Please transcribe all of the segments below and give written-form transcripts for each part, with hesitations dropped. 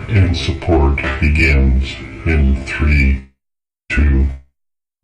and support begins in 3, 2,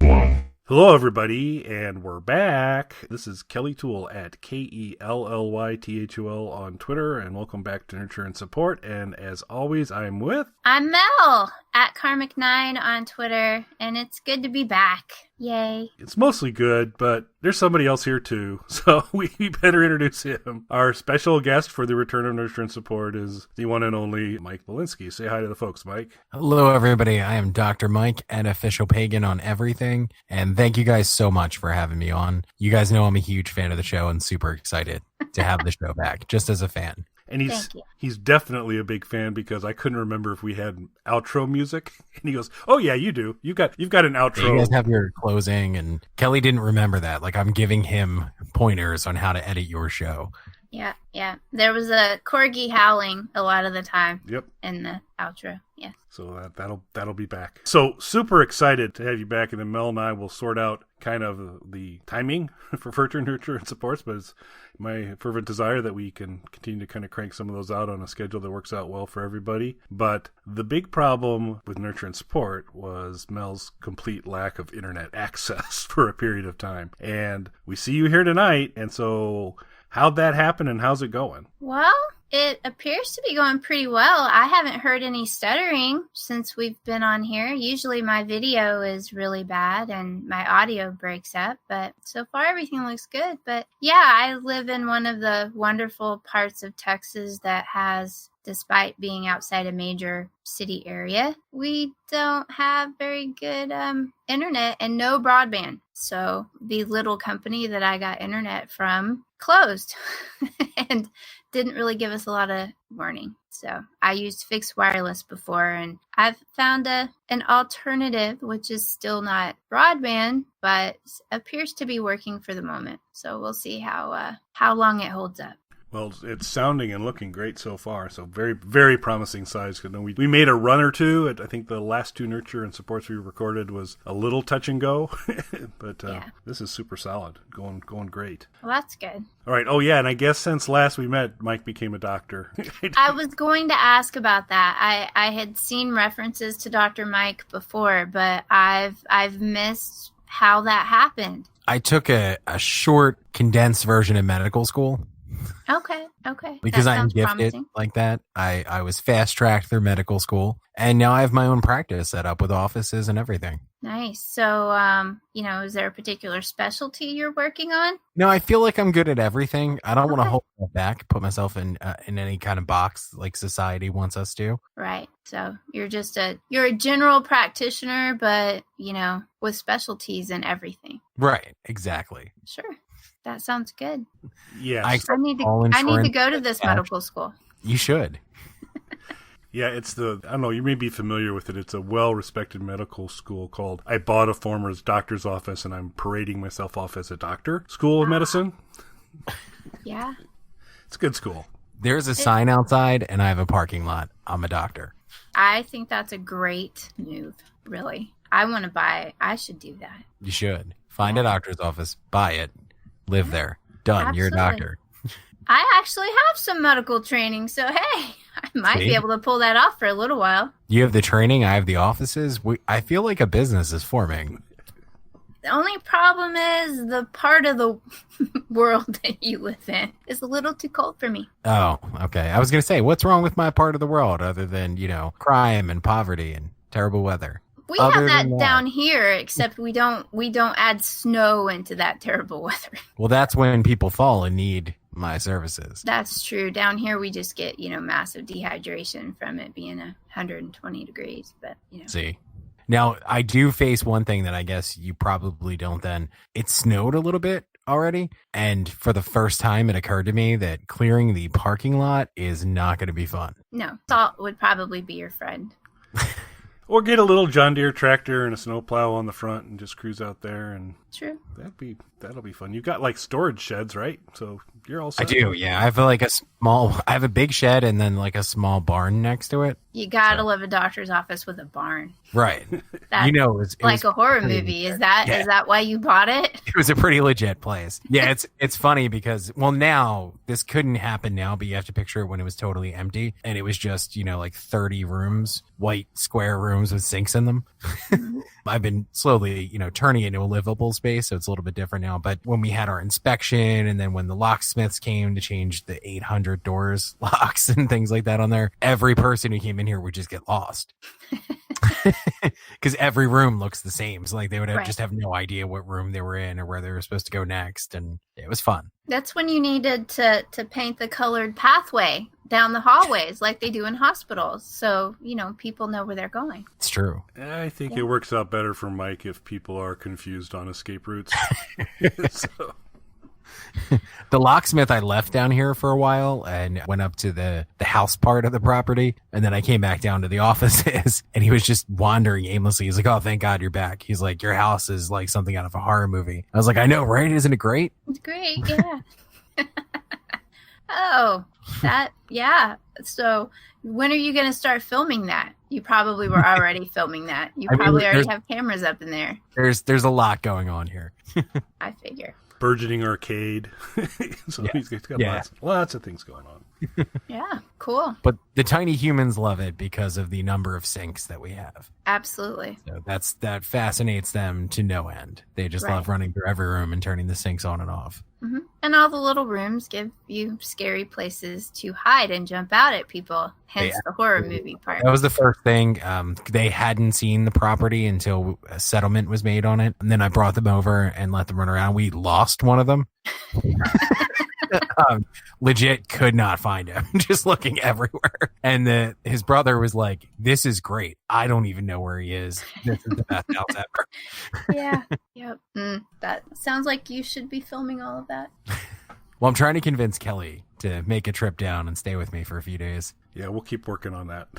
1. Hello, everybody, and we're back. This is Kelly Toole at KELLYTHUL on Twitter, and welcome back to Nurture and Support. And as always, I'm Mel at Karmic9 on Twitter, and it's good to be back. Yay. It's mostly good, but there's somebody else here too, so we better introduce him. Our special guest for the return of Nurture and Support is the one and only Mike Belinsky. Say hi to the folks, Mike. Hello, everybody. I am Dr. Mike at Official Pagan on everything, and thank you guys so much for having me on. You guys know I'm a huge fan of the show and super excited to have the show back, just as a fan. And he's definitely a big fan because I couldn't remember if we had outro music. And he goes, "Oh yeah, you do. You've got an outro. You guys have your closing." And Kelly didn't remember that. Like, I'm giving him pointers on how to edit your show. Yeah. There was a corgi howling a lot of the time. Yep. In the outro. Yeah. So that'll be back. So super excited to have you back, and then Mel and I will sort out kind of the timing for Further Nurture and Supports, but it's my fervent desire that we can continue to kind of crank some of those out on a schedule that works out well for everybody. But the big problem with Nurture and Support was Mel's complete lack of internet access for a period of time. And we see you here tonight, and so how'd that happen and how's it going? Well, it appears to be going pretty well. I haven't heard any stuttering since we've been on here. Usually my video is really bad and my audio breaks up, but so far everything looks good. But yeah, I live in one of the wonderful parts of Texas that has, despite being outside a major city area, we don't have very good internet and no broadband. So the little company that I got internet from closed and didn't really give us a lot of warning. So I used fixed wireless before, and I've found an alternative, which is still not broadband, but appears to be working for the moment. So we'll see how long it holds up. Well, it's sounding and looking great so far. So very, very promising size. We made a run or two. I think the last 2 Nurture and Supports we recorded was a little touch and go, but This is super solid. Going great. Well, that's good. All right. Oh yeah, and I guess since last we met, Mike became a doctor. I was going to ask about that. I had seen references to Dr. Mike before, but I've missed how that happened. I took a short, condensed version of medical school. Okay. Because that I'm gifted promising. like that. I was fast-tracked through medical school, and now I have my own practice set up with offices and everything. Nice. So, is there a particular specialty you're working on? No, I feel like I'm good at everything. I don't want to hold myself back, put myself in any kind of box like society wants us to. Right. So you're a general practitioner, but, with specialties in everything. Right. Exactly. Sure. That sounds good. Yes. I need to go to this medical school. You should. Yeah, I don't know, you may be familiar with it. It's a well-respected medical school called I Bought a Former's Doctor's Office, and I'm parading myself off as a doctor. School of Medicine. Yeah. It's a good school. There's a sign outside, and I have a parking lot. I'm a doctor. I think that's a great move, really. I should do that. You should. Find a doctor's office, buy it, live there. Done. Absolutely. You're a doctor. I actually have some medical training, so hey, I might be able to pull that off for a little while. You have the training, I have the offices. I feel like a business is forming. The only problem is the part of the world that you live in is a little too cold for me. Oh, okay. I was going to say, what's wrong with my part of the world other than, crime and poverty and terrible weather? We have that down here, except we don't add snow into that terrible weather. Well, that's when people fall and need my services. That's true. Down here, we just get, massive dehydration from it being 120 degrees. But, See. Now, I do face one thing that I guess you probably don't then. It snowed a little bit already, and for the first time, it occurred to me that clearing the parking lot is not going to be fun. No, salt would probably be your friend. Or get a little John Deere tractor and a snowplow on the front and just cruise out there, and True. that'll be fun. You've got like storage sheds, right? So you're all set. I do, yeah. I have like I have a big shed and then like a small barn next to it. You gotta love a doctor's office with a barn. Right. That's you know, it like was a horror pretty movie. legit. Is that why you bought it? It was a pretty legit place. Yeah, it's funny because, well, now this couldn't happen now, but you have to picture it when it was totally empty and it was just, like 30 rooms, white square rooms with sinks in them. Mm-hmm. I've been slowly, turning it into a livable space, so it's a little bit different now. But when we had our inspection and then when the locksmiths came to change the 800 doors, locks and things like that on there, every person who came in here would just get lost. Because every room looks the same. So like they would just have no idea what room they were in or where they were supposed to go next. And it was fun. That's when you needed to paint the colored pathway down the hallways like they do in hospitals. So, people know where they're going. It's true. I think it works out better for Mike if people are confused on escape routes. So. The locksmith I left down here for a while and went up to the house part of the property. And then I came back down to the offices and he was just wandering aimlessly. He's like, "Oh, thank God you're back." He's like, "Your house is like something out of a horror movie." I was like, "I know, right? Isn't it great?" It's great. Yeah. Oh, yeah. So when are you going to start filming that? You probably were already filming that. You probably already have cameras up in there. There's a lot going on here. I figure. Burgeoning arcade. So he's got lots of things going on. Yeah, cool. But the tiny humans love it because of the number of sinks that we have. Absolutely. So that fascinates them to no end. They just love running through every room and turning the sinks on and off. Mm-hmm. And all the little rooms give you scary places to hide and jump out at people. Hence the horror movie part. That was the first thing. They hadn't seen the property until a settlement was made on it. And then I brought them over and let them run around. We lost one of them. Legit could not find him. Just looking everywhere. And his brother was like, "This is great. I don't even know where he is. This is the best house ever." Yeah. Yep. That sounds like you should be filming all of that. Well, I'm trying to convince Kelly to make a trip down and stay with me for a few days. Yeah, we'll keep working on that.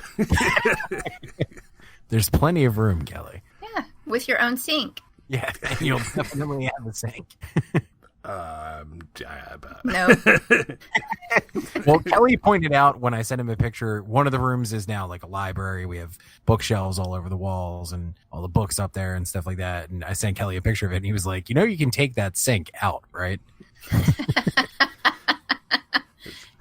There's plenty of room, Kelly. Yeah, with your own sink. Yeah, and you'll definitely have a sink. No. Well, Kelly pointed out when I sent him a picture, one of the rooms is now like a library. We have bookshelves all over the walls and all the books up there and stuff like that. And I sent Kelly a picture of it and he was like, "You can take that sink out, right?"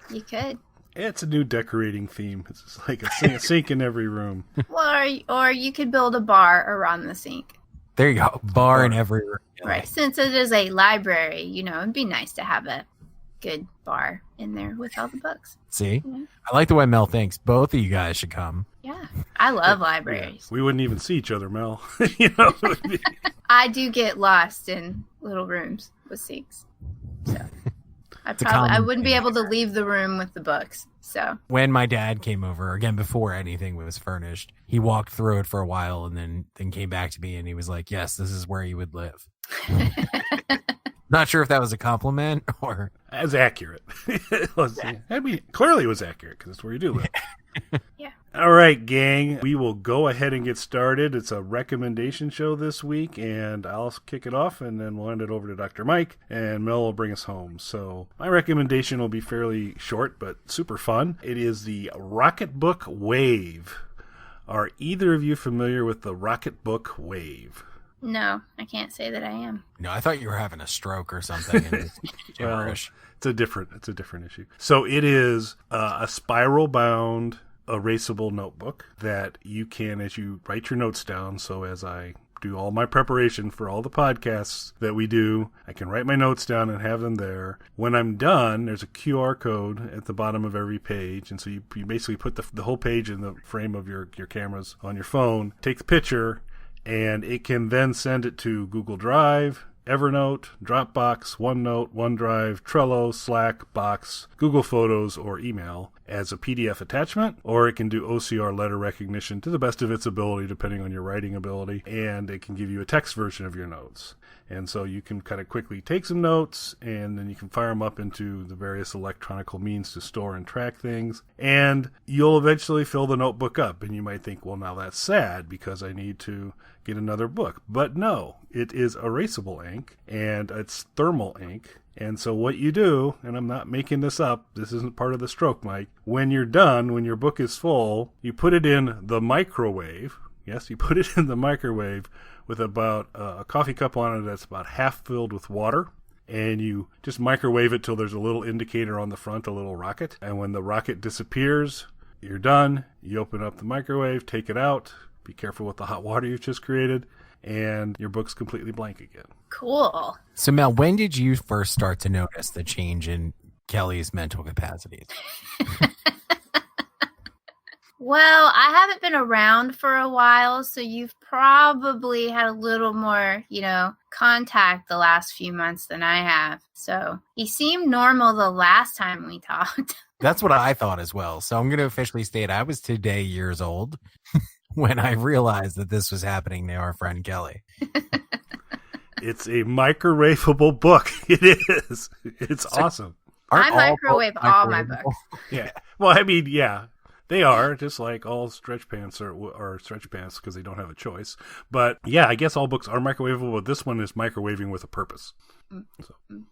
You could. It's a new decorating theme. It's just like a sink in every room. Well, or you could build a bar around the sink. There you go. Bar in every room. Right. Since it is a library, it'd be nice to have a good bar in there with all the books. See? Yeah. I like the way Mel thinks. Both of you guys should come. Yeah. I love libraries. We wouldn't even see each other, Mel. I do get lost in little rooms with sinks. So I wouldn't be able to leave the room with the books. So when my dad came over, again, before anything was furnished, he walked through it for a while and then came back to me and he was like, "Yes, this is where you would live." Not sure if that was a compliment or... As accurate. Clearly it was accurate because it's where you do live. Yeah. All right, gang. We will go ahead and get started. It's a recommendation show this week, and I'll kick it off, and then we'll hand it over to Dr. Mike, and Mel will bring us home. So my recommendation will be fairly short, but super fun. It is the Rocketbook Wave. Are either of you familiar with the Rocketbook Wave? No, I can't say that I am. No, I thought you were having a stroke or something. Well, it's a different issue. So it is a spiral-bound, erasable notebook that you can, as you write your notes down. So as I do all my preparation for all the podcasts that we do, I can write my notes down and have them there. When I'm done, there's a QR code at the bottom of every page. And so you basically put the whole page in the frame of your cameras on your phone, take the picture, and it can then send it to Google Drive, Evernote, Dropbox, OneNote, OneDrive, Trello, Slack, Box, Google Photos, or email as a PDF attachment, or it can do OCR letter recognition to the best of its ability, depending on your writing ability, and it can give you a text version of your notes. And so you can kind of quickly take some notes, and then you can fire them up into the various electronic means to store and track things. And you'll eventually fill the notebook up. And you might think, well, now that's sad because I need to get another book. But no, it is erasable ink, and it's thermal ink. And so what you do, and I'm not making this up, this isn't part of the stroke, Mike. When you're done, when your book is full, you put it in the microwave. Yes, you put it in the microwave with about a coffee cup on it that's about half filled with water. And you just microwave it till there's a little indicator on the front, a little rocket. And when the rocket disappears, you're done. You open up the microwave, take it out. Be careful with the hot water you've just created. And your book's completely blank again. Cool. So, Mel, when did you first start to notice the change in Kelly's mental capacities? Well, I haven't been around for a while, so you've probably had a little more, contact the last few months than I have. So he seemed normal the last time we talked. That's what I thought as well. So I'm going to officially state I was today years old when I realized that this was happening to our friend Kelly. It's a microwavable book. It is. It's awesome. I microwave all my books. Yeah. Well, I mean, yeah. They are, just like all stretch pants are stretch pants because they don't have a choice. But yeah, I guess all books are microwavable, but this one is microwaving with a purpose.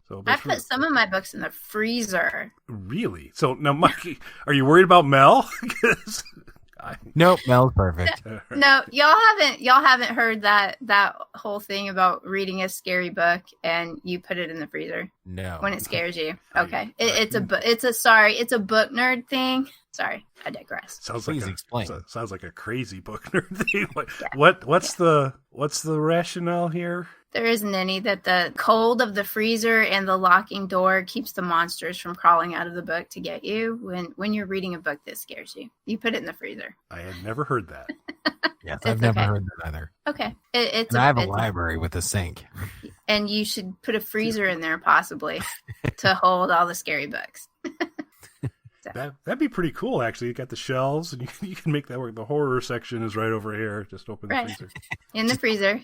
So I put some of my books in the freezer. Really? So now, Mike, are you worried about Mel? Nope, Mel's perfect. No, y'all haven't heard that whole thing about reading a scary book and you put it in the freezer. No. When it scares you. Okay. It's a book nerd thing. Sorry, I digress. Sounds like a crazy book nerd thing. What's the rationale here? There isn't any. That the cold of the freezer and the locking door keeps the monsters from crawling out of the book to get you when you're reading a book that scares you. You put it in the freezer. I had never heard that. Yes, I've never heard that either. Okay. I have a library with a sink. And you should put a freezer in there possibly to hold all the scary books. That'd be pretty cool, actually. You got the shelves, and you can make that work. The horror section is right over here. Just open the freezer. In the freezer.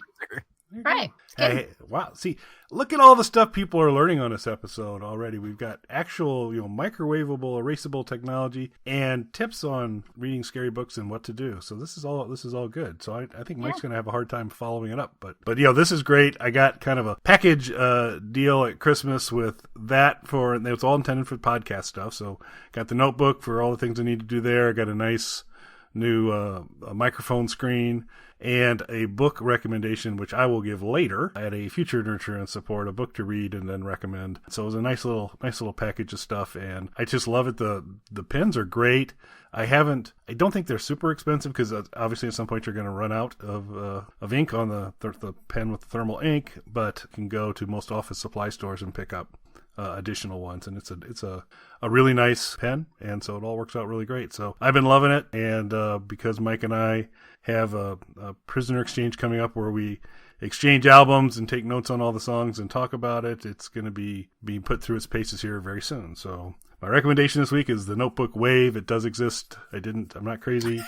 Right. Hey, wow. See, look at all the stuff people are learning on this episode already. We've got actual, microwavable, erasable technology and tips on reading scary books and what to do. So this is all good. So I think Mike's going to have a hard time following it up. But this is great. I got kind of a package deal at Christmas with that and it's all intended for podcast stuff. So got the notebook for all the things I need to do there. I got a nice new a microphone screen, and a book recommendation, which I will give later at a future Nurture and Support, a book to read and then recommend. So it was a nice little package of stuff, and I just love it. The pens are great. I don't think they're super expensive because obviously at some point you're going to run out of ink on the pen with the thermal ink, but you can go to most office supply stores and pick up additional ones, and it's a really nice pen, and so it all works out really great. So I've been loving it, and because Mike and I have a prisoner exchange coming up where we exchange albums and take notes on all the songs and talk about it, it's going to be being put through its paces here very soon. So my recommendation this week is the Notebook Wave. It does exist. I'm not crazy.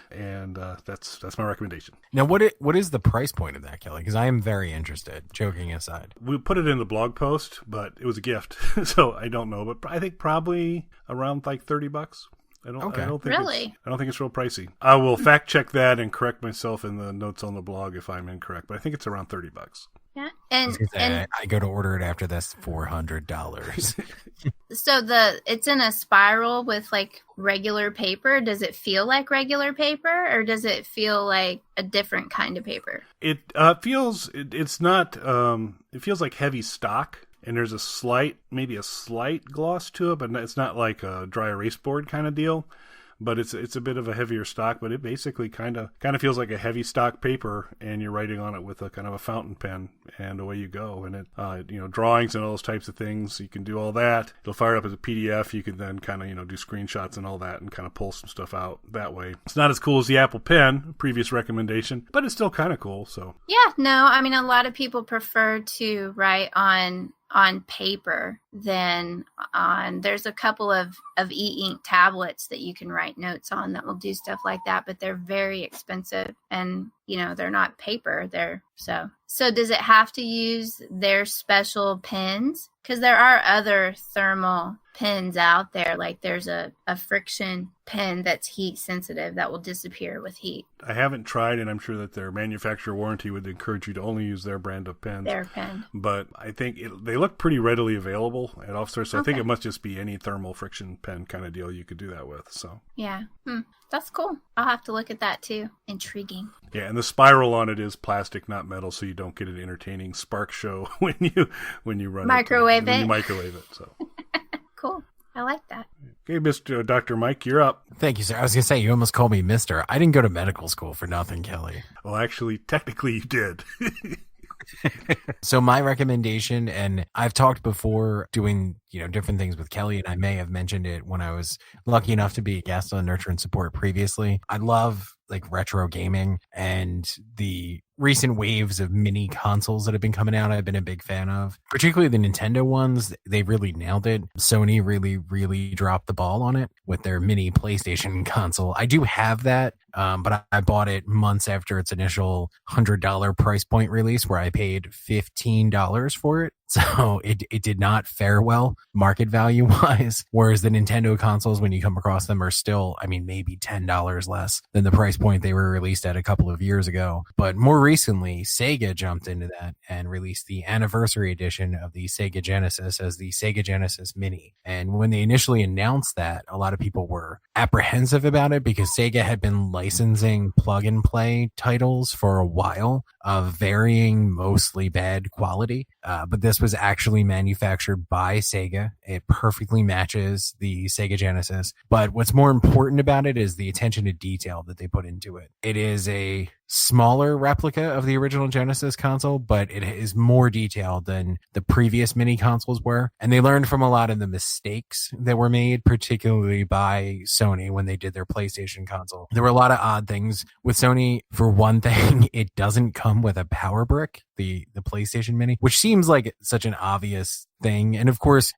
And that's my recommendation. Now, what is the price point of that, Kelly? Because I am very interested, joking aside. We put it in the blog post, but it was a gift. So I don't know, but I think probably around like $30. I don't think it's real pricey. I will fact check that and correct myself in the notes on the blog if I'm incorrect, but I think it's around $30. Yeah, I go to order it after that's $400. So it's in a spiral with like regular paper. Does it feel like regular paper, or does it feel like a different kind of paper? It feels like heavy stock. And there's maybe a slight gloss to it, but it's not like a dry erase board kind of deal. But it's a bit of a heavier stock, but it basically kind of feels like a heavy stock paper, and you're writing on it with a kind of a fountain pen, and away you go. And it, drawings and all those types of things, you can do all that. It'll fire up as a PDF. You can then kind of, do screenshots and all that, and kind of pull some stuff out that way. It's not as cool as the Apple Pen, previous recommendation, but it's still kind of cool. So yeah, no, I mean, a lot of people prefer to write on paper than there's a couple of e-ink tablets that you can write notes on that will do stuff like that, but they're very expensive, and they're not paper. So does it have to use their special pens? Because there are other thermal pens out there. Like there's a friction pen that's heat sensitive that will disappear with heat. I haven't tried, and I'm sure that their manufacturer warranty would encourage you to only use their brand of pens. Their pen. But I think they look pretty readily available at off stores, so I think Okay. it must just be any thermal friction pen kind of deal you could do that with. So Yeah. That's cool. I'll have to look at that too. Intriguing. yeah, and the spiral on it is plastic, not metal, so you don't get an entertaining spark show when you run Microwave when it. you microwave it. So Cool. I like that. okay, Mr. Dr. Mike, you're up. Thank you, sir. I was going to say, you almost called me Mister. I didn't go to medical school for nothing, Kelly. Well, actually, technically, you did. So my recommendation, and I've talked before doing, different things with Kelly, and I may have mentioned it when I was lucky enough to be a guest on Nurture and Support previously. I love like retro gaming, and the recent waves of mini consoles that have been coming out, I've been a big fan of, particularly the Nintendo ones. They really nailed it. Sony really, really dropped the ball on it with their mini PlayStation console. I do have that, but I bought it months after its initial $100 price point release, where I paid $15 for it. So it did not fare well market value wise. Whereas the Nintendo consoles, when you come across them, are still, maybe $10 less than the price point they were released at a couple of years ago. But more recently, Sega jumped into that and released the anniversary edition of the Sega Genesis as the Sega Genesis Mini. And when they initially announced that, a lot of people were apprehensive about it because Sega had been licensing plug and play titles for a while of varying, mostly bad quality. But this was actually manufactured by Sega. It perfectly matches the Sega Genesis. But what's more important about it is the attention to detail that they put into it. It is a smaller replica of the original Genesis console, but it is more detailed than the previous mini consoles were. And they learned from a lot of the mistakes that were made, particularly by Sony when they did their PlayStation console. There were a lot of odd things with Sony. For one thing, it doesn't come with a power brick, the PlayStation Mini, which seems like such an obvious thing. And of course,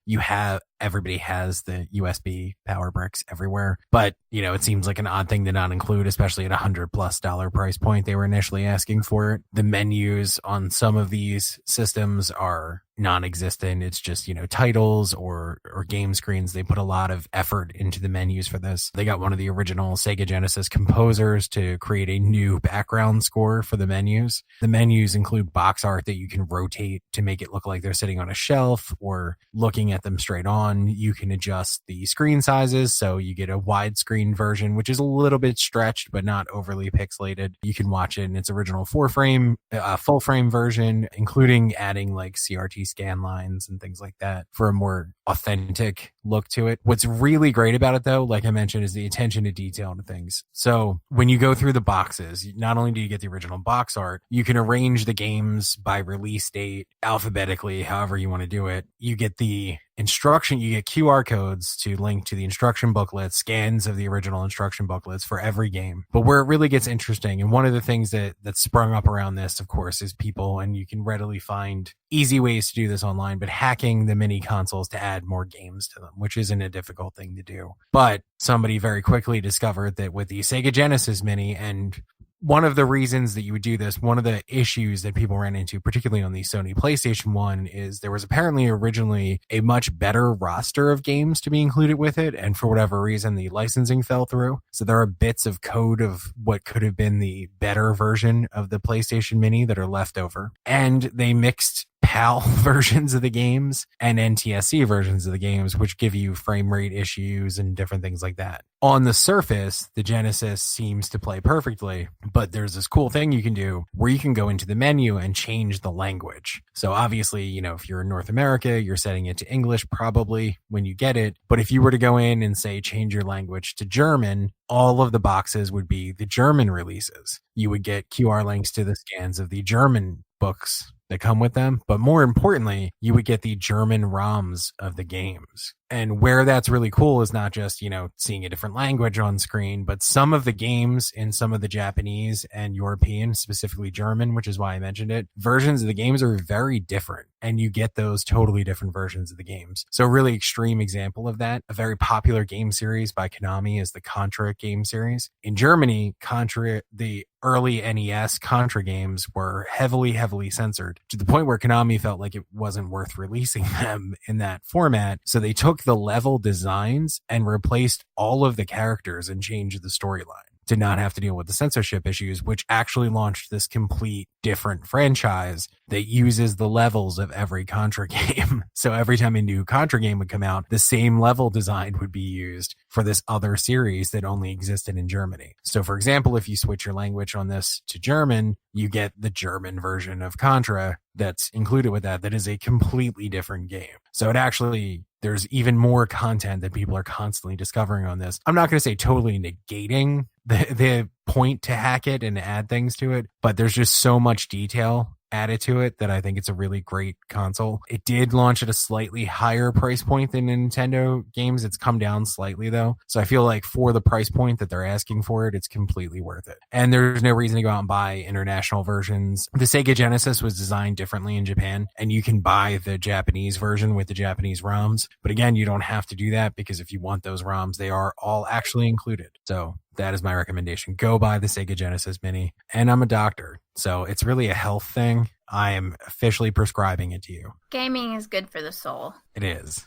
everybody has the USB power bricks everywhere, but it seems like an odd thing to not include, especially at $100+ price point they were initially asking for it. The menus on some of these systems are non-existent. It's just, titles or game screens. They put a lot of effort into the menus for this. They got one of the original Sega Genesis composers to create a new background score for the menus. The menus include box art that you can rotate to make it look like they're sitting on a shelf or looking at them straight on. You can adjust the screen sizes, so you get a widescreen version, which is a little bit stretched but not overly pixelated. You can watch it in its original full frame version, including adding like CRT scan lines and things like that for a more authentic look to it. What's really great about it, though, like I mentioned, is the attention to detail to things. So when you go through the boxes, not only do you get the original box art, you can arrange the games by release date alphabetically, however you want to do it. You get the instruction, you get QR codes to link to the instruction booklets, scans of the original instruction booklets for every game. But where it really gets interesting, and one of the things that sprung up around this, of course, is people, and you can readily find easy ways to do this online, but hacking the mini consoles to add more games to them, which isn't a difficult thing to do. But somebody very quickly discovered that with the Sega Genesis Mini, and one of the reasons that you would do this, one of the issues that people ran into, particularly on the Sony PlayStation 1, is there was apparently originally a much better roster of games to be included with it. And for whatever reason, the licensing fell through. So there are bits of code of what could have been the better version of the PlayStation Mini that are left over. And they mixed PAL versions of the games and NTSC versions of the games, which give you frame rate issues and different things like that. On the surface, the Genesis seems to play perfectly, but there's this cool thing you can do where you can go into the menu and change the language. So obviously, if you're in North America, you're setting it to English probably when you get it. But if you were to go in and say, change your language to German, all of the boxes would be the German releases. You would get QR links to the scans of the German books that come with them. But more importantly, you would get the German ROMs of the games. And where that's really cool is not just, seeing a different language on screen, but some of the games in some of the Japanese and European, specifically German, which is why I mentioned it, versions of the games are very different. And you get those totally different versions of the games. So a really extreme example of that, a very popular game series by Konami is the Contra game series. In Germany, the early NES Contra games were heavily censored to the point where Konami felt like it wasn't worth releasing them in that format. So they took took the level designs and replaced all of the characters and changed the storyline to not have to deal with the censorship issues, which actually launched this complete different franchise that uses the levels of every Contra game. So every time a new Contra game would come out, the same level design would be used for this other series that only existed in Germany. So for example, if you switch your language on this to German, you get the German version of Contra that's included with that is a completely different game. So it actually, there's even more content that people are constantly discovering on this. I'm not going to say totally negating the point to hack it and add things to it, but there's just so much detail added to it that I think it's a really great console. It did launch at a slightly higher price point than Nintendo games. It's come down slightly though. So I feel like for the price point that they're asking for it, it's completely worth it. And there's no reason to go out and buy international versions. The Sega Genesis was designed differently in Japan, and you can buy the Japanese version with the Japanese ROMs. But again, you don't have to do that, because if you want those ROMs, they are all actually included. So that is my recommendation. Go buy the Sega Genesis Mini. And I'm a doctor, so it's really a health thing. I am officially prescribing it to you. Gaming is good for the soul. It is.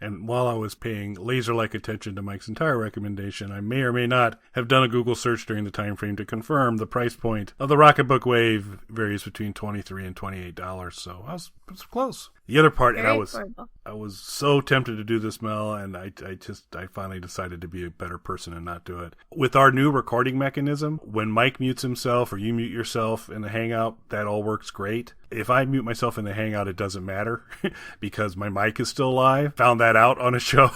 And while I was paying laser-like attention to Mike's entire recommendation, I may or may not have done a Google search during the time frame to confirm the price point of the Rocketbook Wave varies between $23 and $28. So I was close. The other part, and I was so tempted to do this, Mel, and I finally decided to be a better person and not do it. With our new recording mechanism, when Mike mutes himself or you mute yourself in the Hangout, that all works great. If I mute myself in the Hangout, it doesn't matter because my mic is still live. Found that out on a show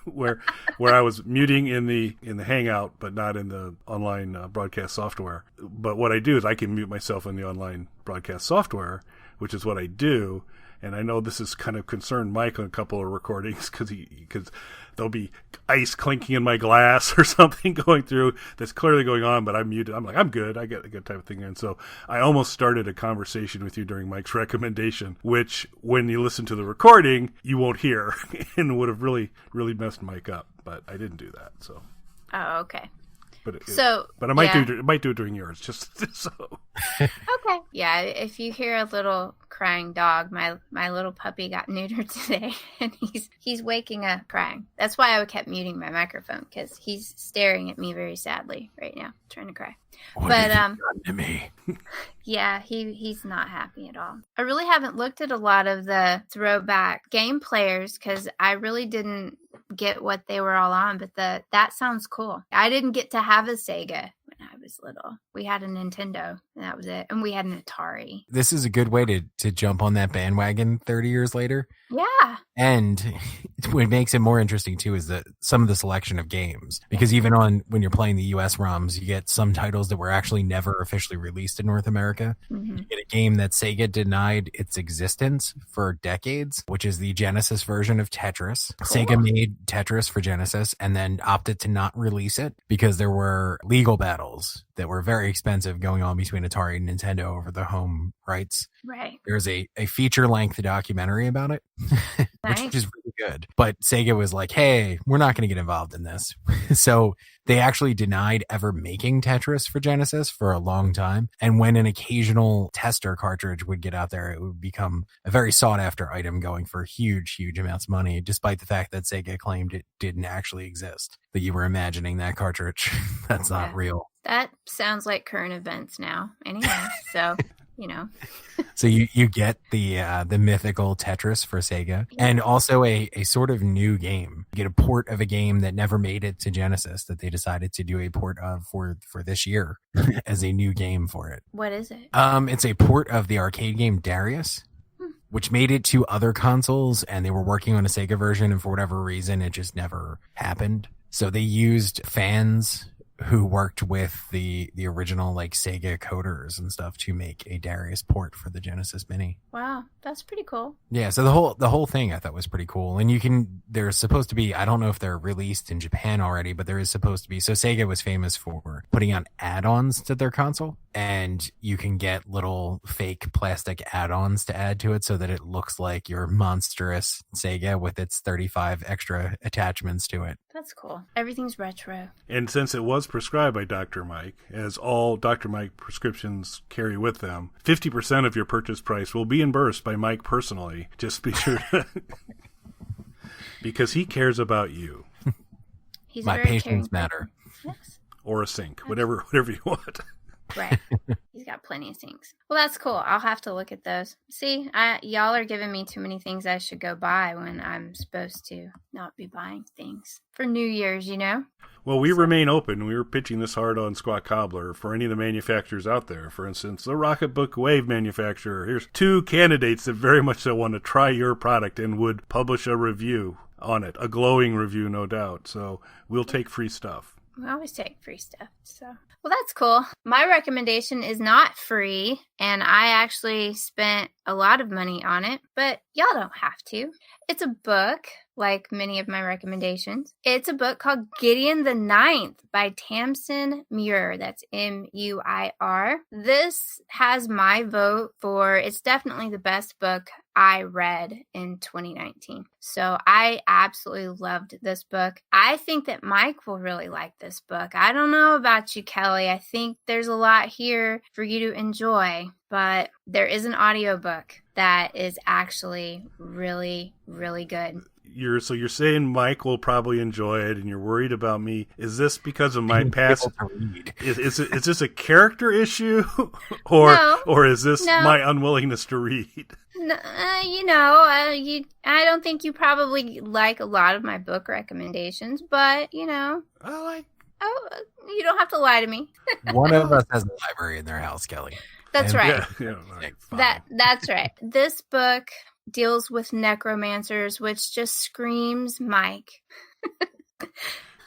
where I was muting in the Hangout, but not in the online broadcast software. But what I do is I can mute myself in the online broadcast software, which is what I do. And I know this has kind of concerned Mike on a couple of recordings because there'll be ice clinking in my glass or something going through that's clearly going on, but I'm muted. I'm like, I'm good. I get a good type of thing. And so I almost started a conversation with you during Mike's recommendation, which when you listen to the recording, you won't hear and would have really, really messed Mike up. But I didn't do that. So. Oh, okay. But I might do it during yours, just so. Okay. Yeah, if you hear a little crying dog, my little puppy got neutered today, and he's waking up crying. That's why I kept muting my microphone, because he's staring at me very sadly right now, trying to cry. What have you done to me? Yeah, he's not happy at all. I really haven't looked at a lot of the throwback game players because I really didn't get what they were all on, but that sounds cool. I didn't get to have a Sega when I was little. We had a Nintendo, and that was it. And we had an Atari. This is a good way to jump on that bandwagon 30 years later. Yeah. And what makes it more interesting too is that some of the selection of games, because even when you're playing the US ROMs, you get some titles that were actually never officially released in North America. Mm-hmm. You get a game that Sega denied its existence for decades, which is the Genesis version of Tetris. Cool. Sega made Tetris for Genesis and then opted to not release it because there were legal battles that were very expensive going on between Atari and Nintendo over the home rights. Right. There's a feature-length documentary about it, which is really good. But Sega was like, hey, we're not going to get involved in this. So they actually denied ever making Tetris for Genesis for a long time. And when an occasional tester cartridge would get out there, it would become a very sought-after item going for huge, huge amounts of money, despite the fact that Sega claimed it didn't actually exist, that you were imagining that cartridge. That's not real. That sounds like current events now. Anyway, so... You know, so you get the mythical Tetris for Sega, and also a sort of new game. You get a port of a game that never made it to Genesis that they decided to do a port of for this year as a new game for it. What is it? It's a port of the arcade game Darius, which made it to other consoles, and they were working on a Sega version, and for whatever reason, it just never happened. So they used fans who worked with the original like Sega coders and stuff to make a Darius port for the Genesis Mini. Wow, that's pretty cool. Yeah, so the whole thing I thought was pretty cool. And there's supposed to be, I don't know if they're released in Japan already, but there is supposed to be. So Sega was famous for putting on add-ons to their console, and you can get little fake plastic add-ons to add to it so that it looks like your monstrous Sega with its 35 extra attachments to it. That's cool. Everything's retro. And since it was prescribed by Dr. Mike, as all Dr. Mike prescriptions carry with them, 50% of your purchase price will be reimbursed by Mike personally. Just be sure to... because he cares about you. He's My a very patience caring matter. person. Yes. Or a sink, whatever you want. Right. He's got plenty of sinks. Well, that's cool. I'll have to look at those. See, y'all are giving me too many things I should go buy when I'm supposed to not be buying things for New Year's, you know? Well, we remain open. We were pitching this hard on Squat Cobbler for any of the manufacturers out there. For instance, the Rocketbook Wave manufacturer. Here's 2 candidates that very much so want to try your product and would publish a review on it. A glowing review, no doubt. So we'll take free stuff. We always take free stuff, so. Well, that's cool. My recommendation is not free, and I actually spent a lot of money on it, but y'all don't have to. It's a book, like many of my recommendations. It's a book called Gideon the Ninth by Tamsin Muir. That's Muir. This has my vote for, it's definitely the best book I read in 2019. So I absolutely loved this book. I think that Mike will really like this book. I don't know about you, Kelly. I think there's a lot here for you to enjoy, but there is an audiobook that is actually really, really good. You're saying Mike will probably enjoy it, and you're worried about me. Is this because of my past? Is this a character issue, or is this my unwillingness to read? No, I don't think you probably like a lot of my book recommendations, but you don't have to lie to me. One of us has a library in their house, Kelly. That's right. That's right. This book deals with necromancers, which just screams Mike.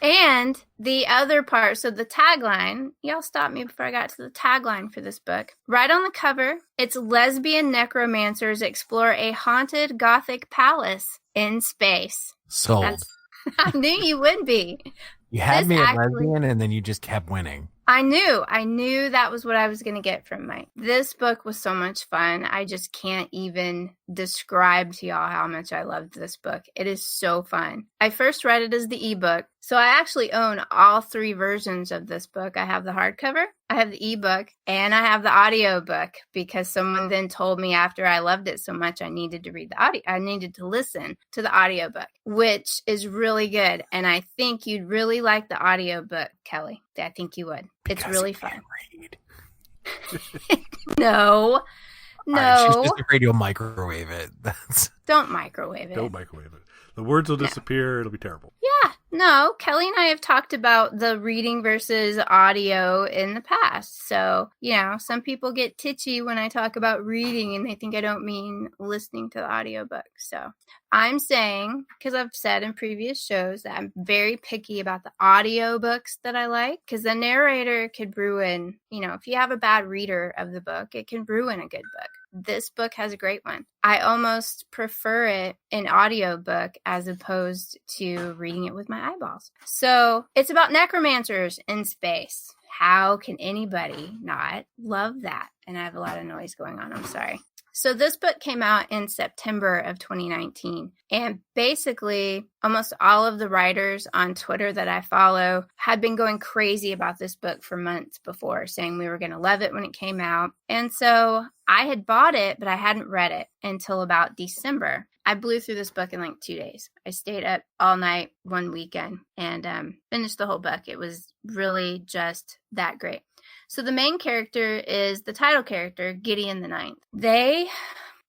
And the other part, so the tagline, y'all stopped me before I got to the tagline for this book. Right on the cover, it's lesbian necromancers explore a haunted Gothic palace in space. Sold. I knew you would be. You had me at lesbian, and then you just kept winning. I knew that was what I was going to get from Mike. This book was so much fun. I just can't even describe to y'all how much I loved this book. It is so fun. I first read it as the ebook. So I actually own all 3 versions of this book. I have the hardcover, I have the ebook, and I have the audiobook because someone then told me after I loved it so much I needed to read the audio. I needed to listen to the audiobook, which is really good. And I think you'd really like the audiobook, Kelly. I think you would. It's really fun. No. She's just afraid you'll microwave it. Don't microwave it. Don't microwave it. The words will disappear. It'll be terrible. Yeah. No, Kelly and I have talked about the reading versus audio in the past. So, some people get titchy when I talk about reading and they think I don't mean listening to the audiobook. So I'm saying, because I've said in previous shows that I'm very picky about the audiobooks that I like, because the narrator could ruin, if you have a bad reader of the book, it can ruin a good book. This book has a great one. I almost prefer it in audiobook as opposed to reading it with my eyeballs. So it's about necromancers in space. How can anybody not love that? And I have a lot of noise going on. I'm sorry. So this book came out in September of 2019. And basically, almost all of the writers on Twitter that I follow had been going crazy about this book for months before, saying we were going to love it when it came out. And so I had bought it, but I hadn't read it until about December. I blew through this book in like 2 days. I stayed up all night one weekend and finished the whole book. It was really just that great. So the main character is the title character, Gideon the Ninth. They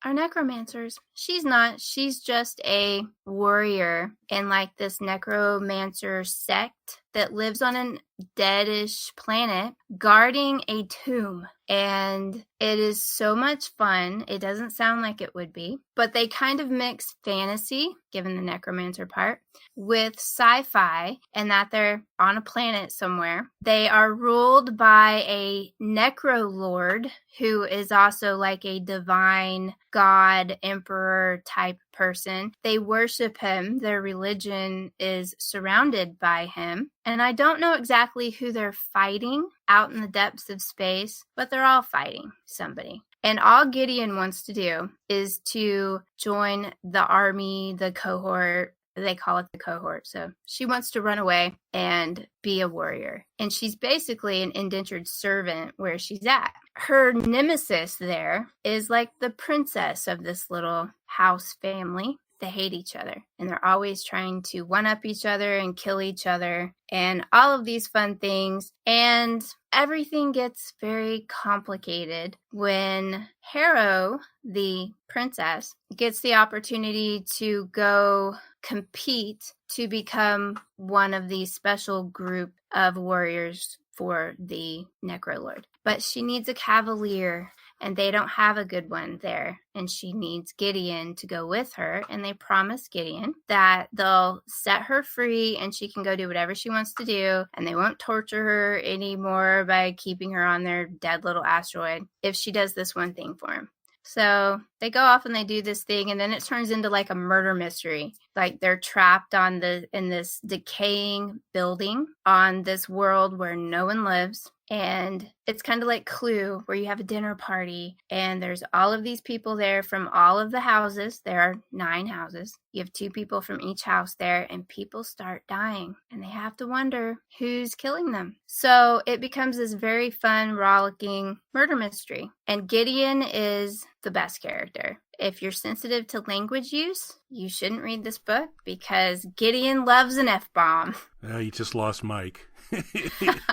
are necromancers. She's not. She's just a warrior in like this necromancer sect that lives on a deadish planet guarding a tomb. And it is so much fun. It doesn't sound like it would be, but they kind of mix fantasy, given the necromancer part, with sci-fi, and that they're on a planet somewhere. They are ruled by a necrolord who is also like a divine god, emperor type person. They worship him. Their religion is surrounded by him. And I don't know exactly who they're fighting out in the depths of space, but they're all fighting somebody. And all Gideon wants to do is to join the army, the cohort. They call it the cohort. So she wants to run away and be a warrior. And she's basically an indentured servant where she's at. Her nemesis there is like the princess of this little house family. they hate each other. And they're always trying to one-up each other and kill each other and all of these fun things. And everything gets very complicated when Harrow, the princess, gets the opportunity to go compete to become one of the special group of warriors for the Necrolord. But she needs a cavalier, and they don't have a good one there. And she needs Gideon to go with her. And they promise Gideon that they'll set her free and she can go do whatever she wants to do. And they won't torture her anymore by keeping her on their dead little asteroid if she does this one thing for him. So they go off and they do this thing, and then it turns into like a murder mystery. Like they're trapped in this decaying building on this world where no one lives. And it's kind of like Clue, where you have a dinner party and there's all of these people there from all of the houses. There are 9 houses. You have 2 people from each house there, and people start dying and they have to wonder who's killing them. So it becomes this very fun, rollicking murder mystery. And Gideon is the best character. If you're sensitive to language use, you shouldn't read this book because Gideon loves an F-bomb. You just lost Mike.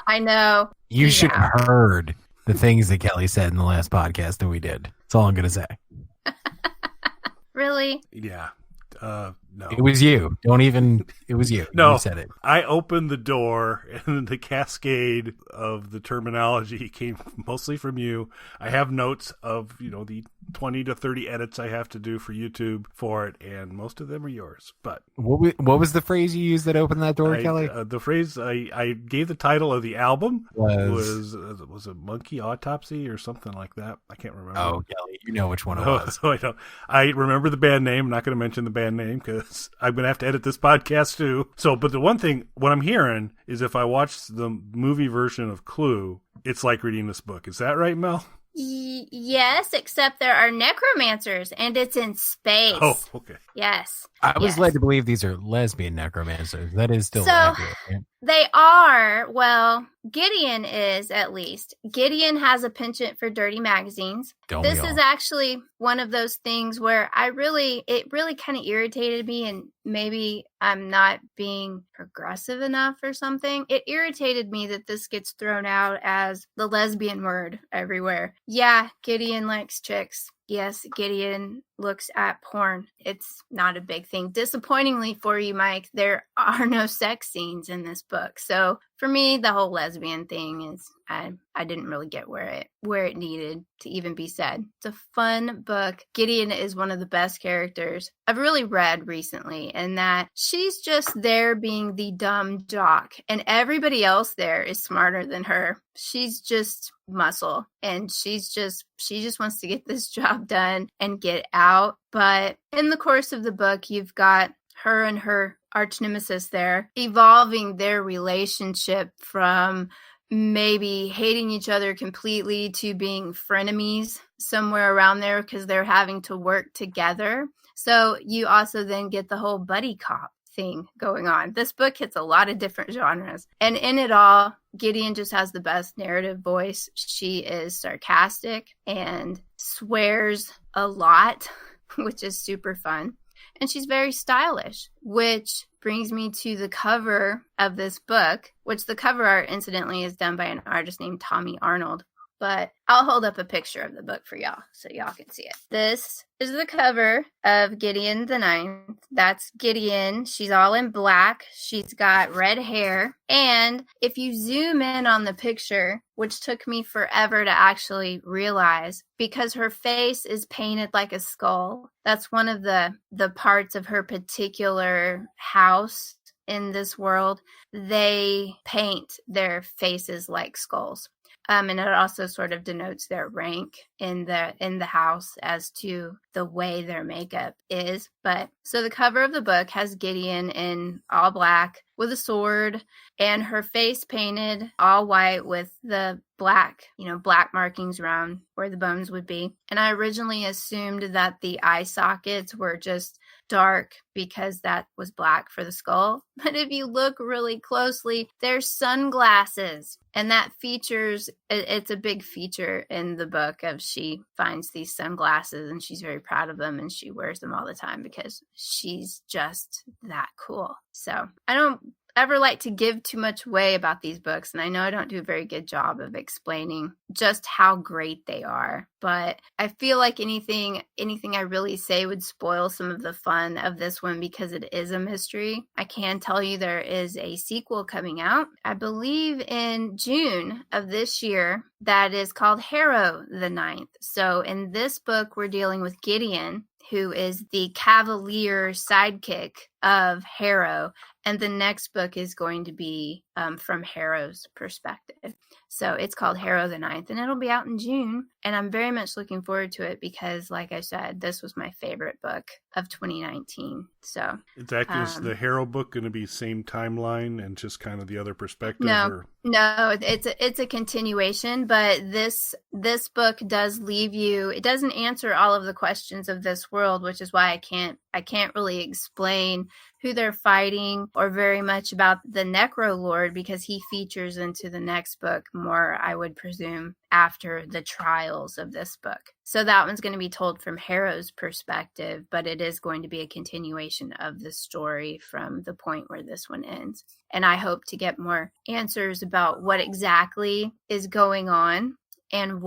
I know. You should have heard the things that Kelly said in the last podcast that we did. That's all I'm going to say. Really? Yeah. No. It was you. It was you. No. You said it. I opened the door and the cascade of the terminology came mostly from you. I have notes of, the 20 to 30 edits I have to do for YouTube for it, and most of them are yours. But what was the phrase you used that opened that door, Kelly? The phrase I gave the title of the album was a Monkey Autopsy or something like that. I can't remember. Oh, Kelly, you know which one it was. So I remember the band name. I'm not going to mention the band name because I'm going to have to edit this podcast too. So, but the one thing, what I'm hearing is if I watch the movie version of Clue, it's like reading this book. Is that right, Mel? Yes, except there are necromancers and it's in space. Oh, okay. Yes. I was led to believe these are lesbian necromancers. That is still accurate. Right? They are. Well, Gideon is, at least. Gideon has a penchant for dirty magazines. This is actually one of those things where it really kind of irritated me, and maybe I'm not being progressive enough or something. It irritated me that this gets thrown out as the lesbian word everywhere. Yeah, Gideon likes chicks. Yes, Gideon looks at porn. It's not a big thing. Disappointingly for you, Mike, there are no sex scenes in this book. So for me, the whole lesbian thing is I didn't really get where it needed to even be said. It's a fun book. Gideon is one of the best characters I've really read recently, and that she's just there being the dumb jock, and everybody else there is smarter than her. She's just muscle, and she just wants to get this job done and get out. But in the course of the book, you've got her and her arch nemesis there evolving their relationship from maybe hating each other completely to being frenemies somewhere around there because they're having to work together. So you also then get the whole buddy cop thing going on. This book hits a lot of different genres. And in it all, Gideon just has the best narrative voice. She is sarcastic and swears a lot, which is super fun. And she's very stylish, which brings me to the cover of this book, which the cover art, incidentally, is done by an artist named Tommy Arnold. But I'll hold up a picture of the book for y'all so y'all can see it. This is the cover of Gideon the Ninth. That's Gideon. She's all in black. She's got red hair. And if you zoom in on the picture, which took me forever to actually realize, because her face is painted like a skull, that's one of the parts of her particular house in this world. They paint their faces like skulls. And it also sort of denotes their rank in the house as to the way their makeup is. But so the cover of the book has Gideon in all black with a sword and her face painted all white with the black, black markings around where the bones would be. And I originally assumed that the eye sockets were just dark because that was black for the skull. But if you look really closely, there's sunglasses. And that it's a big feature in the book of she finds these sunglasses and she's very proud of them and she wears them all the time because she's just that cool. So I don't ever like to give too much away about these books, and I know I don't do a very good job of explaining just how great they are, but I feel like anything I really say would spoil some of the fun of this one because it is a mystery. I can tell you there is a sequel coming out, I believe in June of this year, that is called Harrow the Ninth. So in this book, we're dealing with Gideon, who is the cavalier sidekick of Harrow. And the next book is going to be from Harrow's perspective. So it's called Harrow the Ninth, and it'll be out in June. And I'm very much looking forward to it because, like I said, this was my favorite book of 2019. So it's actually is the Harrow book going to be same timeline and just kind of the other perspective? No, it's a continuation. But this book does leave you. It doesn't answer all of the questions of this world, which is why I can't really explain who they're fighting or very much about the Necro Lord because he features into the next book more, I would presume, after the trials of this book. So that one's going to be told from Harrow's perspective, but it is going to be a continuation of the story from the point where this one ends. And I hope to get more answers about what exactly is going on and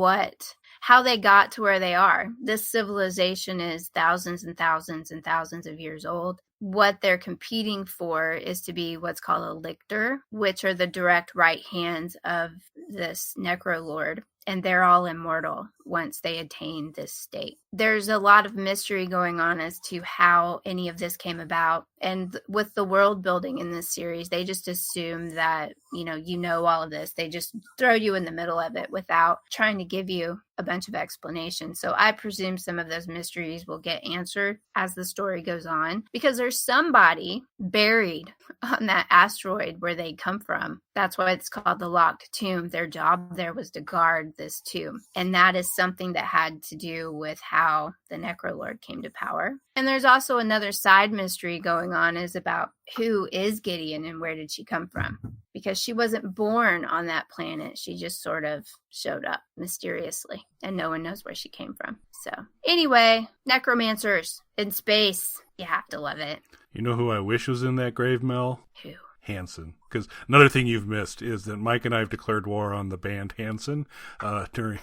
how they got to where they are. This civilization is thousands and thousands and thousands of years old. What they're competing for is to be what's called a lictor, which are the direct right hands of this Necro Lord. And they're all immortal once they attain this state. There's a lot of mystery going on as to how any of this came about. And with the world building in this series, they just assume that, you know all of this. They just throw you in the middle of it without trying to give you a bunch of explanations. So I presume some of those mysteries will get answered as the story goes on because there's somebody buried on that asteroid where they come from. That's why it's called the Locked Tomb. Their job there was to guard this tomb. And that is something that had to do with how the Necrolord came to power. And there's also another side mystery going on is about who is Gideon and where did she come from? Because she wasn't born on that planet. She just sort of showed up mysteriously and no one knows where she came from. So anyway, necromancers in space. You have to love it. You know who I wish was in that grave, Mel? Who? Hanson. Because another thing you've missed is that Mike and I have declared war on the band Hanson during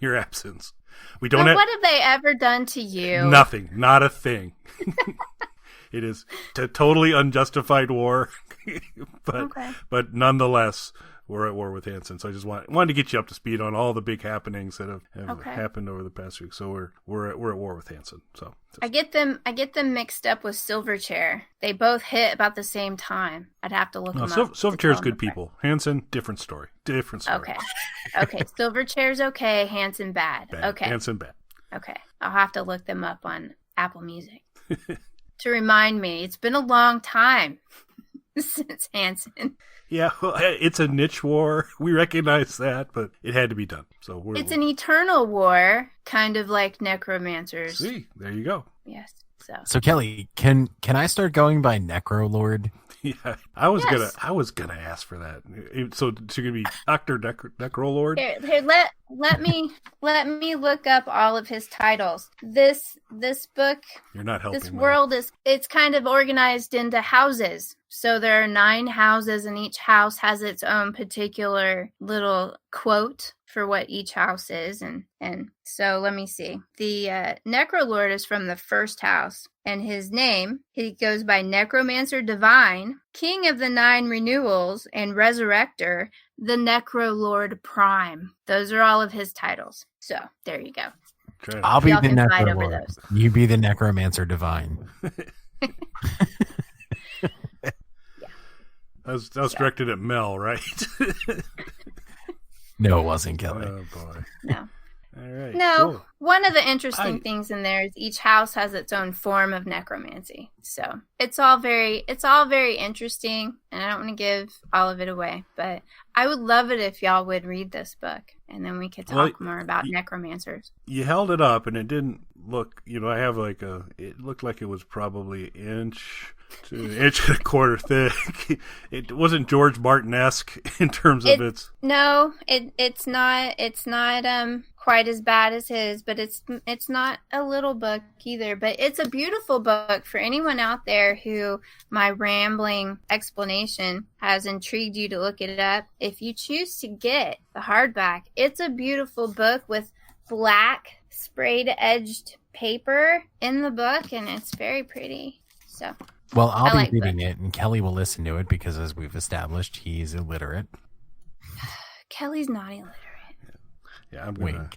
your absence. We don't. What have they ever done to you? Nothing. Not a thing. It is a totally unjustified war, but nonetheless, we're at war with Hanson. So I just wanted to get you up to speed on all the big happenings that have happened over the past week. So we're at war with Hanson. So I get them mixed up with Silverchair. They both hit about the same time. I'd have to look them up. Silverchair's good people. Hanson, different story. Okay. Silverchair's okay. Hanson bad. Okay. Hanson bad. Okay. I'll have to look them up on Apple Music to remind me. It's been a long time since Hanson. Yeah, well, it's a niche war. We recognize that, but it had to be done. So it's an eternal war, kind of like necromancers. See, there you go. Yes. So Kelly, can I start going by Necrolord? Yeah, I was gonna ask for that. So it's gonna be Dr. Necrolord. Here, let me look up all of his titles. This book. You're not helping. This world it's kind of organized into houses. So there are 9 houses, and each house has its own particular little quote for what each house is. And so let me see. The Necrolord is from the first house, and his name, he goes by Necromancer Divine, King of the 9 Renewals, and Resurrector, the Necrolord Prime. Those are all of his titles. So there you go. I'll be the Necrolord. You be the Necromancer Divine. That was directed at Mel, right? No, it wasn't, Kelly. Oh, boy. No. All right. No, Cool. one of the interesting things in there is each house has its own form of necromancy. So it's all very interesting, and I don't want to give all of it away, but I would love it if y'all would read this book, and then we could talk more about necromancers. You held it up, and it didn't look. I have it looked like it was probably an inch to an inch and a quarter thick. It wasn't George Martin-esque in terms of its. No, it's not. It's not quite as bad as his, but it's not a little book either. But it's a beautiful book for anyone out there who my rambling explanation has intrigued you to look it up. If you choose to get the hardback, it's a beautiful book with black sprayed edged paper in the book, and it's very pretty. So. Well, I'll be reading it, and Kelly will listen to it because, as we've established, he's illiterate. Kelly's not illiterate. Yeah, I'm gonna.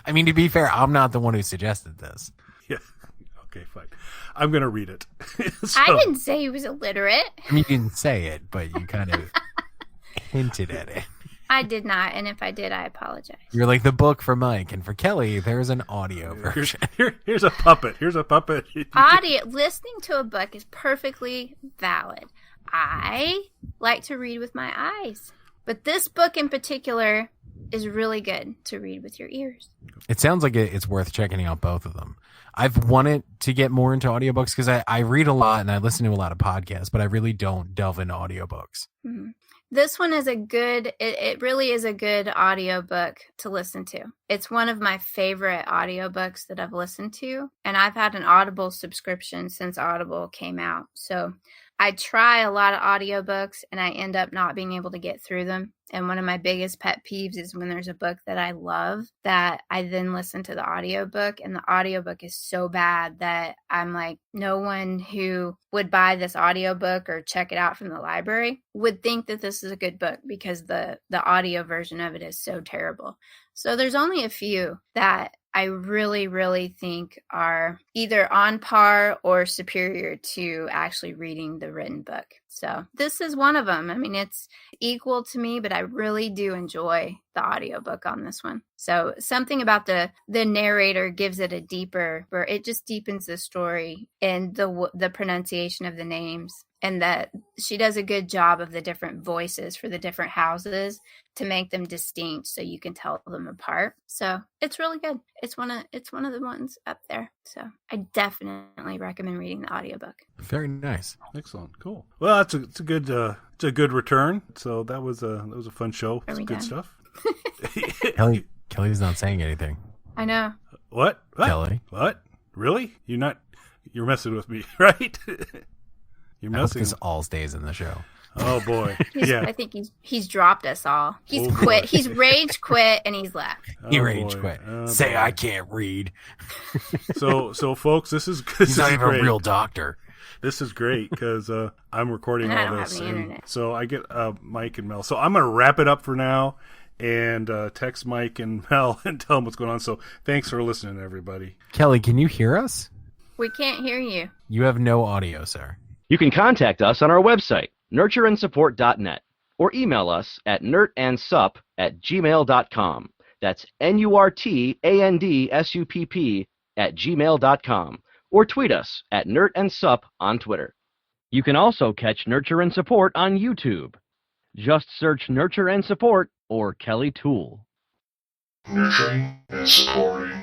I mean, to be fair, I'm not the one who suggested this. Yeah. Okay, fine. I'm gonna read it. I didn't say he was illiterate. I mean, you didn't say it, but you kind of hinted at it. I did not, and if I did, I apologize. You're like the book for Mike, and for Kelly, there's an audio version. Here's a puppet. Here's a puppet. Listening to a book is perfectly valid. I like to read with my eyes, but this book in particular is really good to read with your ears. It sounds like it's worth checking out both of them. I've wanted to get more into audiobooks because I read a lot and I listen to a lot of podcasts, but I really don't delve into audiobooks. Mm-hmm. This one is it really is a good audiobook to listen to. It's one of my favorite audiobooks that I've listened to, and I've had an Audible subscription since Audible came out. So I try a lot of audiobooks and I end up not being able to get through them. And one of my biggest pet peeves is when there's a book that I love that I then listen to the audiobook, and the audiobook is so bad that I'm like, no one who would buy this audiobook or check it out from the library would think that this is a good book because the audio version of it is so terrible. So there's only a few that I really, really think are either on par or superior to actually reading the written book. So this is one of them. I mean, it's equal to me, but I really do enjoy the audiobook on this one. So something about the narrator gives it a deeper, where it just deepens the story and the pronunciation of the names. And that she does a good job of the different voices for the different houses to make them distinct so you can tell them apart. So it's really good. It's one of the ones up there. So I definitely recommend reading the audiobook. Very nice. Excellent. Cool. Well, it's a good return. So that was a fun show. It's good stuff. Kelly's not saying anything. I know. What? Kelly? What? Really? You're messing with me, right? You're messing. I hope this all stays in the show. Oh boy. I think he's dropped us all. He's quit. Boy. He's rage quit and he's left. He rage quit. Say boy. I can't read. So folks, he's not even a real doctor. This is great because I'm recording and all this, so I get Mike and Mel. So I'm gonna wrap it up for now and text Mike and Mel and tell them what's going on. So thanks for listening, everybody. Kelly, can you hear us? We can't hear you. You have no audio, sir. You can contact us on our website, nurtureandsupport.net, or email us at nurtandsupp@gmail.com. That's NURTANDSUPP@gmail.com, or tweet us at nurtandsupp on Twitter. You can also catch Nurture and Support on YouTube. Just search Nurture and Support or Kelly Toole. Nurturing and supporting.